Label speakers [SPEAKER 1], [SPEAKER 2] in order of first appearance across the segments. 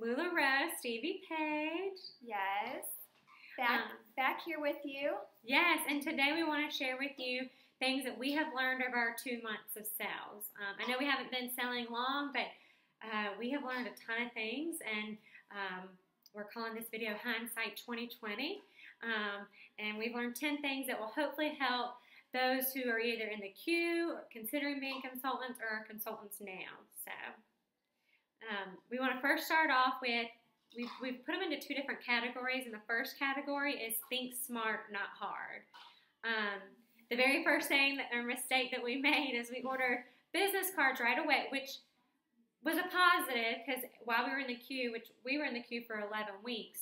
[SPEAKER 1] LuLaRoe, Stevie Page.
[SPEAKER 2] Yes. Back here with you.
[SPEAKER 1] Yes, and today we want to share with you things that we have learned over our 2 months of sales. I know we haven't been selling long, but we have learned a ton of things, and we're calling this video Hindsight 2020. And we've learned 10 things that will hopefully help those who are either in the queue, or considering being consultants, or are consultants now. So we want to first start off with, we've put them into 2 different categories, and the first category is think smart, not hard. The very first thing, or mistake that we made is we ordered business cards right away, which was a positive because while we were in the queue, which we were in the queue for 11 weeks,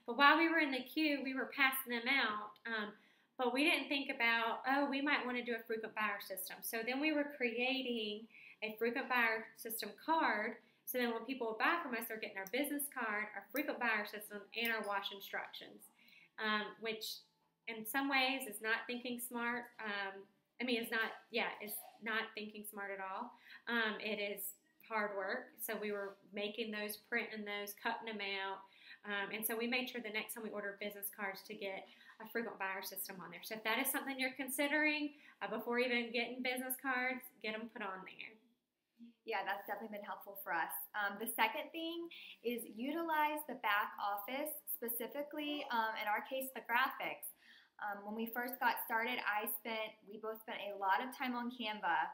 [SPEAKER 1] but while we were in the queue, we were passing them out, but we didn't think about, oh, we might want to do a frequent buyer system. So then we were creating a frequent buyer system card, so then when people would buy from us, they're getting our business card, our frequent buyer system, and our wash instructions, which in some ways is not thinking smart. It's not thinking smart at all. It is hard work. So we were making those, printing those, cutting them out. And so we made sure the next time we order business cards to get a frequent buyer system on there. So if that is something you're considering, before even getting business cards, get them put on there.
[SPEAKER 2] Yeah, that's definitely been helpful for us. The second thing is utilize the back office, specifically, in our case, the graphics. When we first got started, we both spent a lot of time on Canva,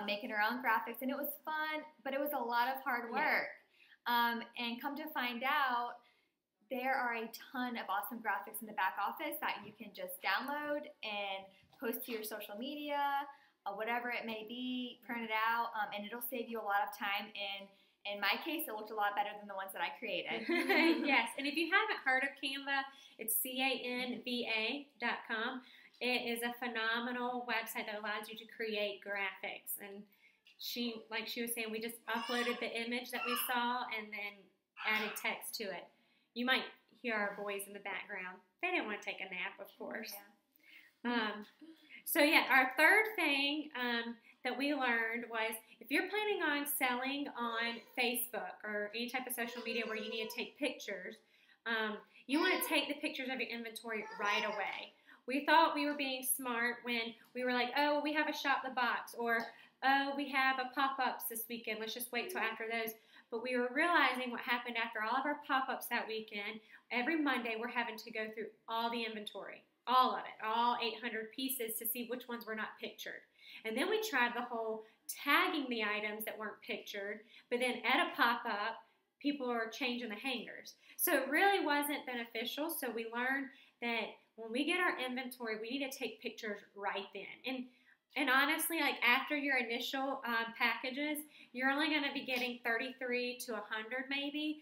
[SPEAKER 2] making our own graphics, and it was fun, but it was a lot of hard work. Yeah. And come to find out, there are a ton of awesome graphics in the back office that you can just download and post to your social media, whatever it may be, print it out, and it'll save you a lot of time. And in my case, it looked a lot better than the ones that I created.
[SPEAKER 1] Yes, and if you haven't heard of Canva, it's canva.com. It is a phenomenal website that allows you to create graphics. And like she was saying, we just uploaded the image that we saw and then added text to it. You might hear our boys in the background. They didn't want to take a nap, of course. Yeah. So our third thing that we learned was, if you're planning on selling on Facebook or any type of social media where you need to take pictures, you want to take the pictures of your inventory right away. We thought we were being smart when we were like, oh, we have a shop the box, or oh, we have a Popups this weekend, let's just wait till after those. But we were realizing what happened after all of our pop-ups that weekend. Every Monday we're having to go through all the inventory, all of it, all 800 pieces, to see which ones were not pictured. And then we tried the whole tagging the items that weren't pictured, but then at a pop-up, people are changing the hangers. So it really wasn't beneficial. So we learned that when we get our inventory, we need to take pictures right then. And honestly, like after your initial packages, you're only going to be getting 33 to 100 maybe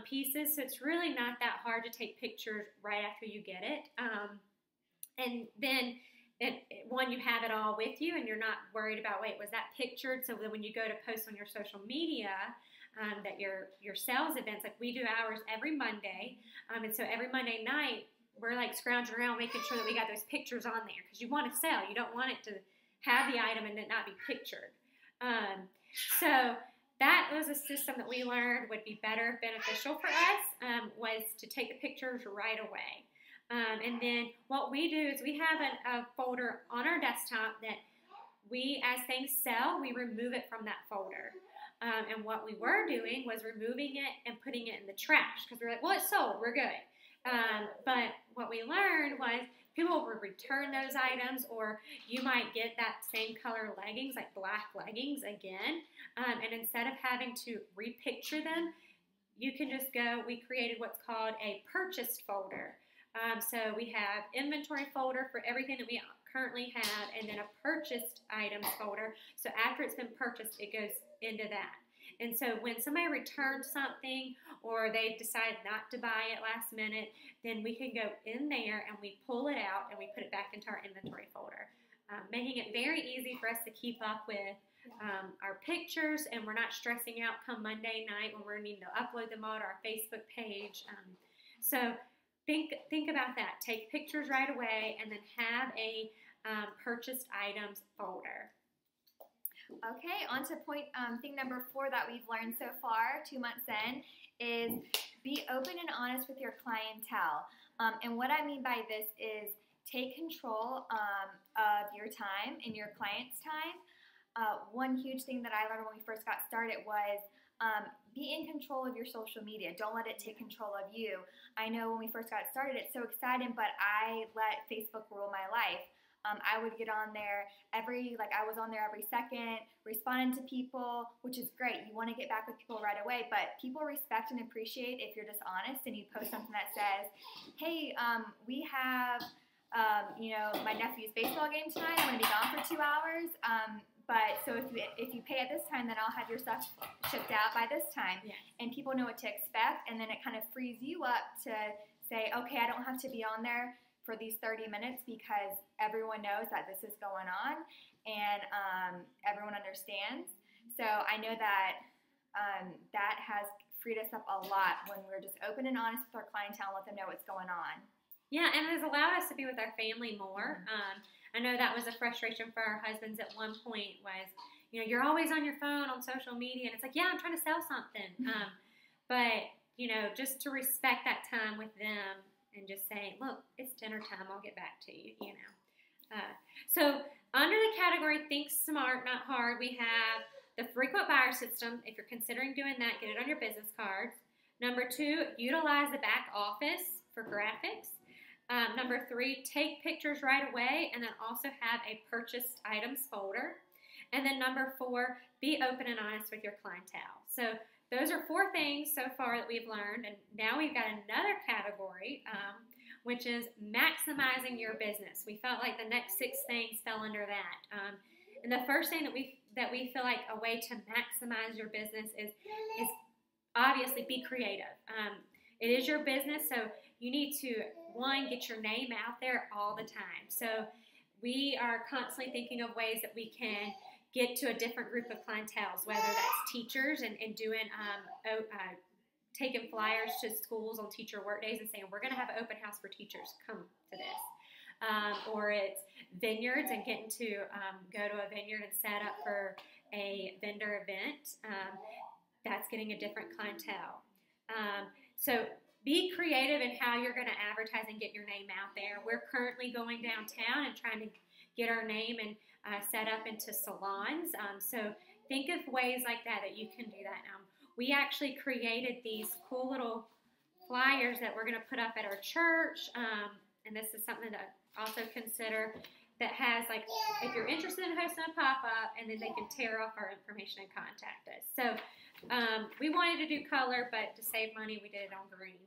[SPEAKER 1] pieces. So it's really not that hard to take pictures right after you get it. And then you have it all with you, and you're not worried about, wait, was that pictured? So that when you go to post on your social media, that your sales events, like we do ours every Monday, and so every Monday night, we're like scrounging around making sure that we got those pictures on there, because you want to sell. You don't want it to have the item and it not be pictured. So that was a system that we learned would be beneficial for us, was to take the pictures right away. And then what we do is we have a folder on our desktop that we, as things sell, we remove it from that folder. And what we were doing was removing it and putting it in the trash, because we're like, well, it's sold, we're good. But what we learned was people will return those items, or you might get that same color leggings, like black leggings again. And instead of having to repicture them, you can just go, we created what's called a purchased folder. So we have inventory folder for everything that we currently have, and then a purchased items folder. So after it's been purchased, it goes into that. And so when somebody returns something, or they decide not to buy it last minute, then we can go in there and we pull it out and we put it back into our inventory folder, making it very easy for us to keep up with our pictures, and we're not stressing out come Monday night when we're needing to upload them all to our Facebook page. So think about that. Take pictures right away, and then have a purchased items folder.
[SPEAKER 2] Okay, on to thing number 4 that we've learned so far, 2 months in, is be open and honest with your clientele. And what I mean by this is take control of your time and your client's time. One huge thing that I learned when we first got started was be in control of your social media. Don't let it take control of you. I know when we first got started, it's so exciting, but I let Facebook rule my life. I would get on there I was on there every second, responding to people, which is great. You want to get back with people right away, but people respect and appreciate if you're just honest and you post something that says, hey, we have, my nephew's baseball game tonight. I'm going to be gone for 2 hours. But so if you pay at this time, then I'll have your stuff shipped out by this time.
[SPEAKER 1] Yes. And
[SPEAKER 2] people know what to expect, and then it kind of frees you up to say, okay, I don't have to be on there for these 30 minutes because everyone knows that this is going on, and everyone understands. So I know that that has freed us up a lot when we're just open and honest with our clientele and let them know what's going on.
[SPEAKER 1] Yeah, and it has allowed us to be with our family more. I know that was a frustration for our husbands at one point was, you're always on your phone on social media, and it's like, yeah, I'm trying to sell something. But, just to respect that time with them and just say, look, it's dinner time, I'll get back to you, So under the category Think Smart, Not Hard, we have the frequent buyer system. If you're considering doing that, get it on your business cards. Number 2, utilize the back office for graphics. Number 3, take pictures right away and then also have a purchased items folder. And then number 4, be open and honest with your clientele. So those are 4 things so far that we've learned. And now we've got another category, which is maximizing your business. We felt like the next 6 things fell under that. And the first thing that we feel like a way to maximize your business is obviously be creative. It is your business, so you need to, 1, get your name out there all the time. So we are constantly thinking of ways that we can get to a different group of clientels, whether that's teachers and doing, taking flyers to schools on teacher work days and saying, we're going to have an open house for teachers, come to this. Or it's vineyards and getting to go to a vineyard and set up for a vendor event. That's getting a different clientele. So be creative in how you're going to advertise and get your name out there. We're currently going downtown and trying to get our name and set up into salons. So think of ways like that you can do that. We actually created these cool little flyers that we're going to put up at our church. And this is something to also consider that has, like, if you're interested in hosting a pop-up, and then they can tear off our information and contact us. So we wanted to do color, but to save money, we did it on green.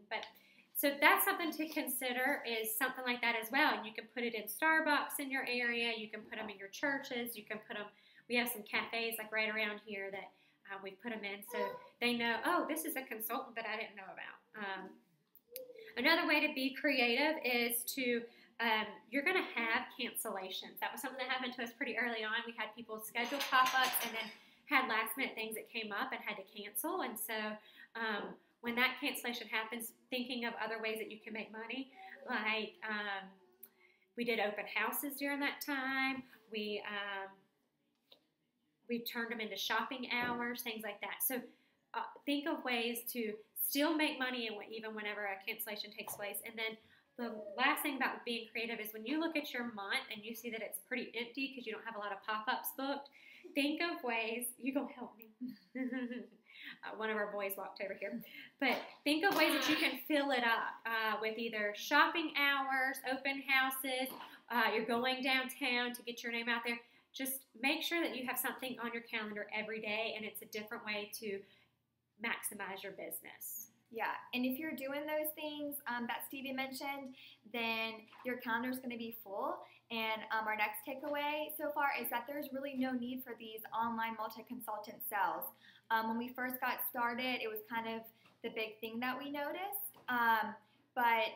[SPEAKER 1] So that's something to consider, is something like that as well. And you can put it in Starbucks in your area. You can put them in your churches. You can put them, we have some cafes like right around here that we put them in so they know, oh, this is a consultant that I didn't know about. Another way to be creative is to, you're going to have cancellations. That was something that happened to us pretty early on. We had people schedule pop-ups and then had last-minute things that came up and had to cancel. And so when that cancellation happens, thinking of other ways that you can make money, like we did open houses during that time. We turned them into shopping hours, things like that. So think of ways to still make money even whenever a cancellation takes place. And then the last thing about being creative is when you look at your month and you see that it's pretty empty because you don't have a lot of pop-ups booked, think of ways, you go help me. One of our boys walked over here. But think of ways that you can fill it up with either shopping hours, open houses, you're going downtown to get your name out there. Just make sure that you have something on your calendar every day, and it's a different way to maximize your business.
[SPEAKER 2] Yeah, and if you're doing those things that Stevie mentioned, then your calendar is going to be full. And our next takeaway so far is that there's really no need for these online multi-consultant sales. When we first got started, it was kind of the big thing that we noticed. But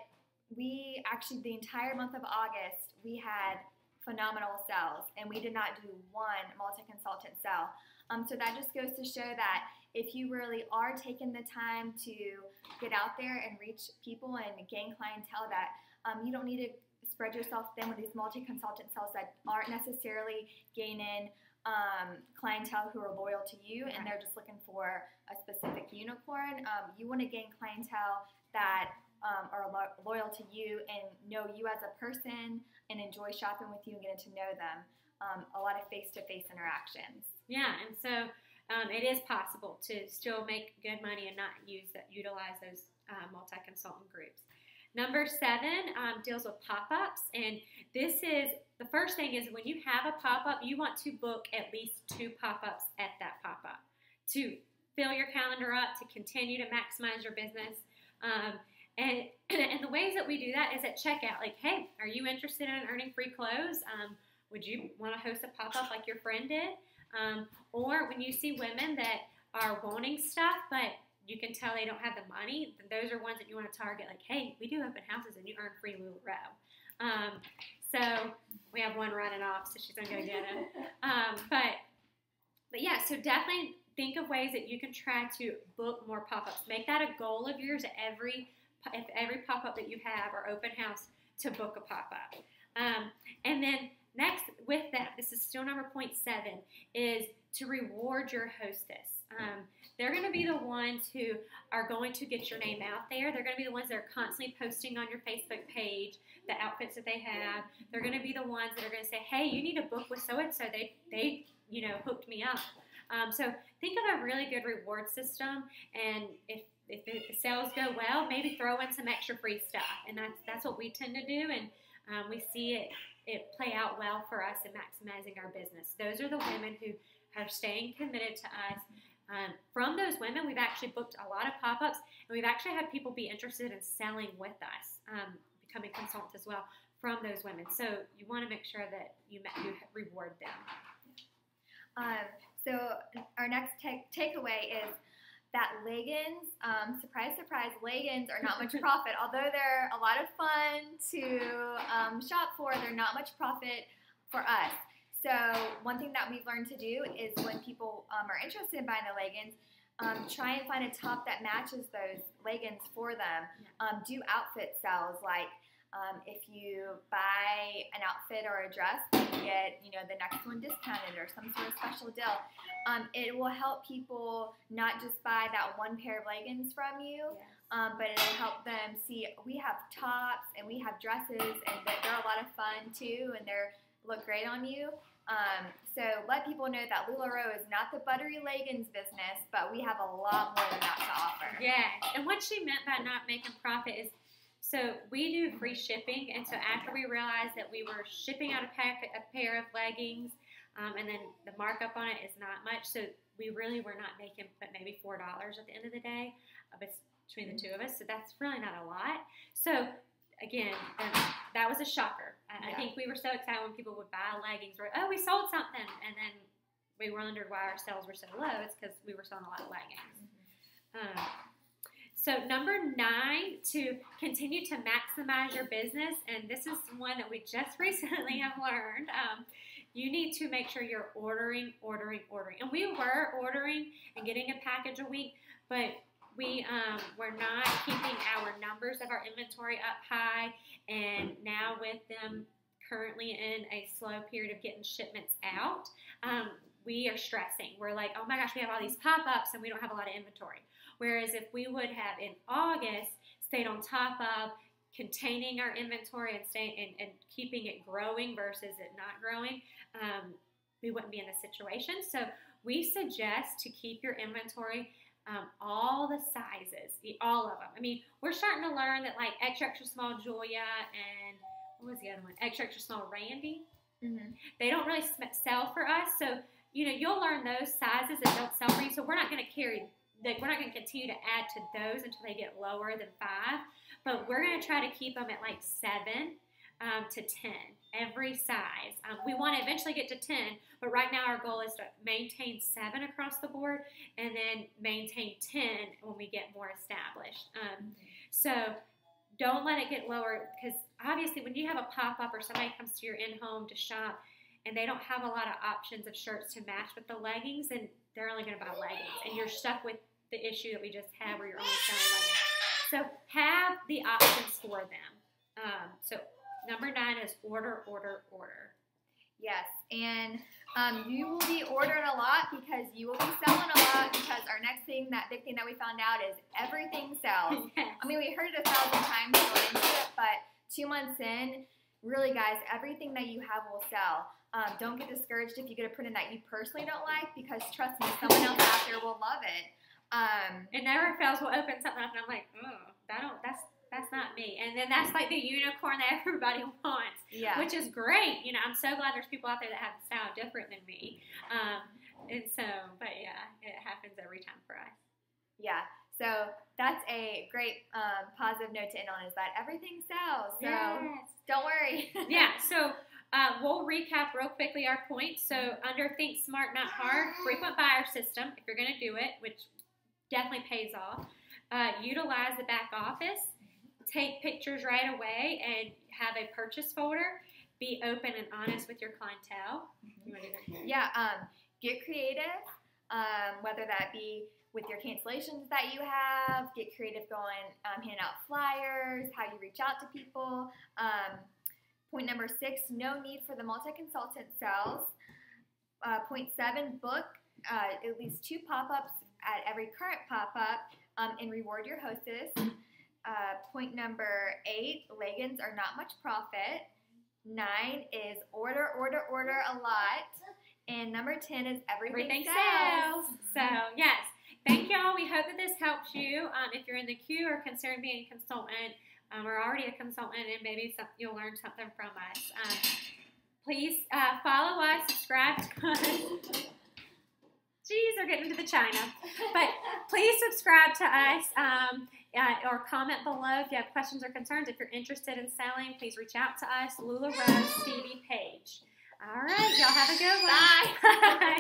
[SPEAKER 2] we actually, the entire month of August, we had phenomenal sales, and we did not do one multi-consultant sale. So that just goes to show that if you really are taking the time to get out there and reach people and gain clientele, that you don't need to spread yourself thin with these multi-consultant sales that aren't necessarily gaining clientele who are loyal to you and they're just looking for a specific unicorn. You want to gain clientele that are loyal to you and know you as a person and enjoy shopping with you and getting to know them. A lot of face-to-face interactions.
[SPEAKER 1] Yeah, and so it is possible to still make good money and not utilize those multi-consultant groups. Number 7 deals with pop-ups, and this is, the first thing is when you have a pop-up, you want to book at least 2 pop-ups at that pop-up to fill your calendar up, to continue to maximize your business. And the ways that we do that is at checkout. Like, hey, are you interested in earning free clothes? Would you want to host a pop-up like your friend did? Or when you see women that are wanting stuff, but you can tell they don't have the money, then those are ones that you want to target. Like, hey, we do open houses and you earn free LuLaRoe. So we have one running off, so she's going to go get it. But yeah, so definitely think of ways that you can try to book more pop-ups. Make that a goal of yours at every pop-up that you have or open house to book a pop-up. And then next with that, this is still number 0.7, is to reward your hostess. They're going to be the ones who are going to get your name out there. They're going to be the ones that are constantly posting on your Facebook page the outfits that they have. They're going to be the ones that are going to say, hey, you need to book with so-and-so. They hooked me up. So think of a really good reward system, and if the sales go well, maybe throw in some extra free stuff. And that's what we tend to do, and we see it play out well for us in maximizing our business. Those are the women who are staying committed to us. From those women, we've actually booked a lot of pop-ups, and we've actually had people be interested in selling with us, becoming consultants as well from those women. So you want to make sure that you reward them.
[SPEAKER 2] So our next takeaway is that leggings, surprise, surprise, leggings are not much profit. Although they're a lot of fun to shop for, they're not much profit for us. So one thing that we've learned to do is when people are interested in buying the leggings, try and find a top that matches those leggings for them. Do outfit sales, like if you buy an outfit or a dress, you get the next one discounted or some sort of special deal. It will help people not just buy that one pair of leggings from you, but it'll help them see we have tops and we have dresses, and they're a lot of fun too, and they look great on you. So let people know that LuLaRoe is not the buttery leggings business, but we have a lot more than that to offer.
[SPEAKER 1] Yeah, and what she meant by not making profit is, so we do free shipping, and so after we realized that we were shipping out a pair of leggings, and then the markup on it is not much, so we really were not making but maybe $4 at the end of the day between the two of us, so that's really not a lot. So again, that was a shocker. I think we were so excited when people would buy leggings. We're, oh, we sold something. And then we wondered why our sales were so low. It's because we were selling a lot of leggings. So number 9, to continue to maximize your business, and this is one that we just recently have learned, you need to make sure you're ordering. And we were ordering and getting a package a week, but we were not keeping our numbers of our inventory up high, and now with them currently in a slow period of getting shipments out, we are stressing. We're like, oh my gosh, we have all these pop-ups and we don't have a lot of inventory. Whereas if we would have in August stayed on top of containing our inventory and keeping it growing versus it not growing, we wouldn't be in this situation. So we suggest to keep your inventory all the sizes, all of them. I mean, we're starting to learn that like extra small Julia and what was the other one? Extra small Randy. They don't really sell for us, so you'll learn those sizes that don't sell for you. So we're not going to continue to add to those until they get lower than 5. But we're going to try to keep them at like 7 to 10 every size. We want to eventually get to 10, but right now our goal is to maintain 7 across the board and then maintain 10 when we get more established. So don't let it get lower, because obviously when you have a pop-up or somebody comes to your in-home to shop and they don't have a lot of options of shirts to match with the leggings, then they're only going to buy leggings, and you're stuck with the issue that we just had where you're only selling leggings. So have the options for them. So number 9 is order.
[SPEAKER 2] Yes, and you will be ordering a lot because you will be selling a lot, because our next thing, that big thing that we found out, is everything sells.
[SPEAKER 1] Yes.
[SPEAKER 2] I mean, we heard it 1,000 times going into it, but 2 months in, really, guys, everything that you have will sell. Don't get discouraged if you get a print that you personally don't like, because trust me, someone else out there will love it.
[SPEAKER 1] It never fails. We'll open something up and I'm like, oh, that's not me. And then that's like the unicorn that everybody wants, which is great. You know, I'm so glad there's people out there that have a style different than me. And so, but yeah, it happens every time for us.
[SPEAKER 2] Yeah. So that's a great positive note to end on, is that everything sells. So don't worry.
[SPEAKER 1] Yeah. So we'll recap real quickly our points. So under Think Smart, Not Hard, frequent buyer system, if you're going to do it, which definitely pays off. Utilize the back office. Take pictures right away and have a purchase folder. Be open and honest with your clientele. You want to do that?
[SPEAKER 2] Yeah. Get creative, whether that be with your cancellations that you have. Get creative going, handing out flyers, how you reach out to people. Point number 6, no need for the multi-consultant sales. Point 7, book at least 2 pop-ups at every current pop-up and reward your hostess. Point number 8, leggings are not much profit. 9 is order a lot. And number 10 is everything sells.
[SPEAKER 1] So, yes. Thank y'all. We hope that this helps you. If you're in the queue or considering being a consultant, or already a consultant, and maybe you'll learn something from us. Please follow us, subscribe to us. Geez, they're getting into the China. But please subscribe to us or comment below if you have questions or concerns. If you're interested in selling, please reach out to us, LuLaRoe Stevie Page. All right, y'all have a good one.
[SPEAKER 2] Bye.